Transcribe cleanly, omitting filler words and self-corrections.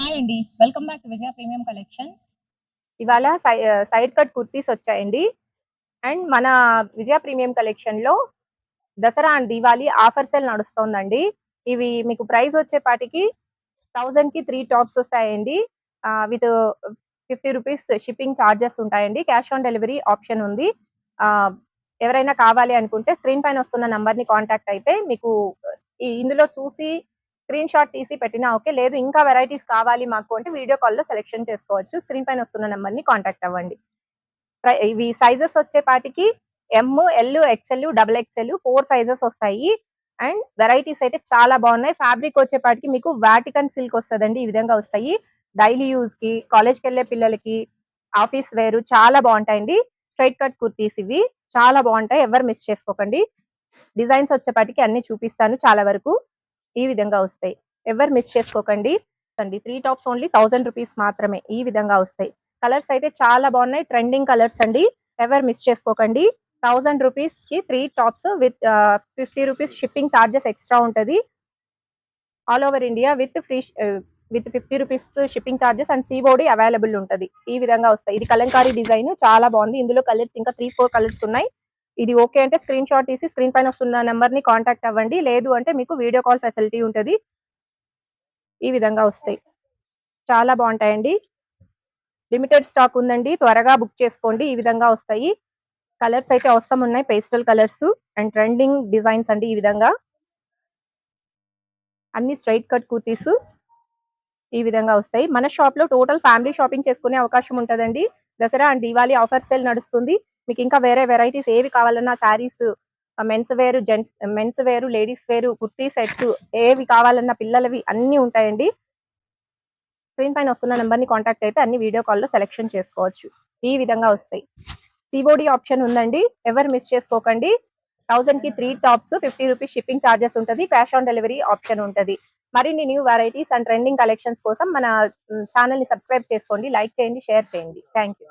Hi అండి. Welcome back to Vijaya premium collection. ఇవాళ side cut kurtis వచ్చాయండి. అండ్ మన విజయ ప్రీమియం కలెక్షన్ లో Dasara and Diwali offer sale నడుస్తోందండి. ఇవి మీకు ప్రైస్ వచ్చేపాటికి 1000 కి 3 టాప్స్ వస్తాయండి. విత్ 50 రూపీస్ షిప్పింగ్ చార్జెస్ ఉంటాయండి. క్యాష్ ఆన్ డెలివరీ ఆప్షన్ ఉంది. ఎవరైనా కావాలి అనుకుంటే స్క్రీన్ పైన వస్తున్న నంబర్ ని కాంటాక్ట్ అయితే మీకు ఇందులో చూసి స్క్రీన్ షాట్ తీసి పెట్టినా ఓకే, లేదు ఇంకా వెరైటీస్ కావాలి మాకు అంటే వీడియో కాల్లో సెలెక్షన్ చేసుకోవచ్చు. స్క్రీన్ పైన వస్తున్న నెంబర్ ని కాంటాక్ట్ అవ్వండి. ఇవి సైజెస్ వచ్చేపాటికి ML XL XXL 4 సైజెస్ వస్తాయి. అండ్ వెరైటీస్ అయితే చాలా బాగున్నాయి. ఫ్యాబ్రిక్ వచ్చేపాటికి మీకు వాటికన్ సిల్క్ వస్తుందండి. ఈ విధంగా వస్తాయి. డైలీ యూజ్ కి, కాలేజ్కి వెళ్ళే పిల్లలకి, ఆఫీస్ వేరు చాలా బాగుంటాయండి. స్ట్రైట్ కట్ కుర్తీస్ ఇవి చాలా బాగుంటాయి. ఎవరు మిస్ చేసుకోకండి. డిజైన్స్ వచ్చేపాటికి అన్ని చూపిస్తాను. చాలా వరకు ఈ విధంగా వస్తాయి. ఎవరు మిస్ చేసుకోకండి. 3 టాప్స్ ఓన్లీ 1000 రూపీస్ మాత్రమే. ఈ విధంగా వస్తాయి. కలర్స్ అయితే చాలా బాగున్నాయి. ట్రెండింగ్ కలర్స్ అండి. ఎవరు మిస్ చేసుకోకండి. 1000 రూపీస్ కి 3 tops with 50 rupees shipping charges extra ఉంటుంది. All over India with 50 rupees shipping charges and COD available ఉంటుంది. ఈ విధంగా వస్తాయి. ఇది కలంకారీ డిజైన్ చాలా బాగుంది. ఇందులో కలర్స్ ఇంకా 3-4 కలర్స్ ఉన్నాయి. ఇది ఓకే అంటే స్క్రీన్ షాట్ తీసి స్క్రీన్ పైన వస్తున్న నెంబర్ ని కాంటాక్ట్ అవ్వండి. లేదు అంటే మీకు వీడియో కాల్ ఫెసిలిటీ ఉంటుంది. ఈ విధంగా వస్తాయి. చాలా బాగుంటాయండి. లిమిటెడ్ స్టాక్ ఉందండి. త్వరగా బుక్ చేసుకోండి. ఈ విధంగా వస్తాయి. కలర్స్ అయితే అవసరం ఉన్నాయి. Pastel colours and trending designs అండి. ఈ విధంగా అన్ని స్ట్రైట్ కట్ కుర్తీస్ ఈ విధంగా వస్తాయి. మన షాప్ లో టోటల్ ఫ్యామిలీ షాపింగ్ చేసుకునే అవకాశం ఉంటుందండి. Dasara and Diwali offer sale నడుస్తుంది. మీకు ఇంకా వేరే వెరైటీస్ ఏవి కావాలన్నా శారీస్, మెన్స్ వేరు, లేడీస్ వేరు, కుర్తీ సెట్స్ ఏవి కావాలన్నా పిల్లలవి అన్ని ఉంటాయండి. స్క్రీన్ పైన వస్తున్న నెంబర్ ని కాంటాక్ట్ అయితే అన్ని వీడియో కాల్లో సెలెక్షన్ చేసుకోవచ్చు. ఈ విధంగా వస్తాయి. సిఓడి ఆప్షన్ ఉందండి. ఎవరు మిస్ చేసుకోకండి. 1000 కి 3 టాప్స్ 50 రూపీస్ షిప్పింగ్ చార్జెస్ ఉంటుంది. క్యాష్ ఆన్ డెలివరీ ఆప్షన్ ఉంటుంది. మరిన్ని new varieties and trending collections కోసం మన ఛానల్ ని సబ్స్క్రైబ్ చేసుకోండి, లైక్ చేయండి, షేర్ చేయండి. Thank you.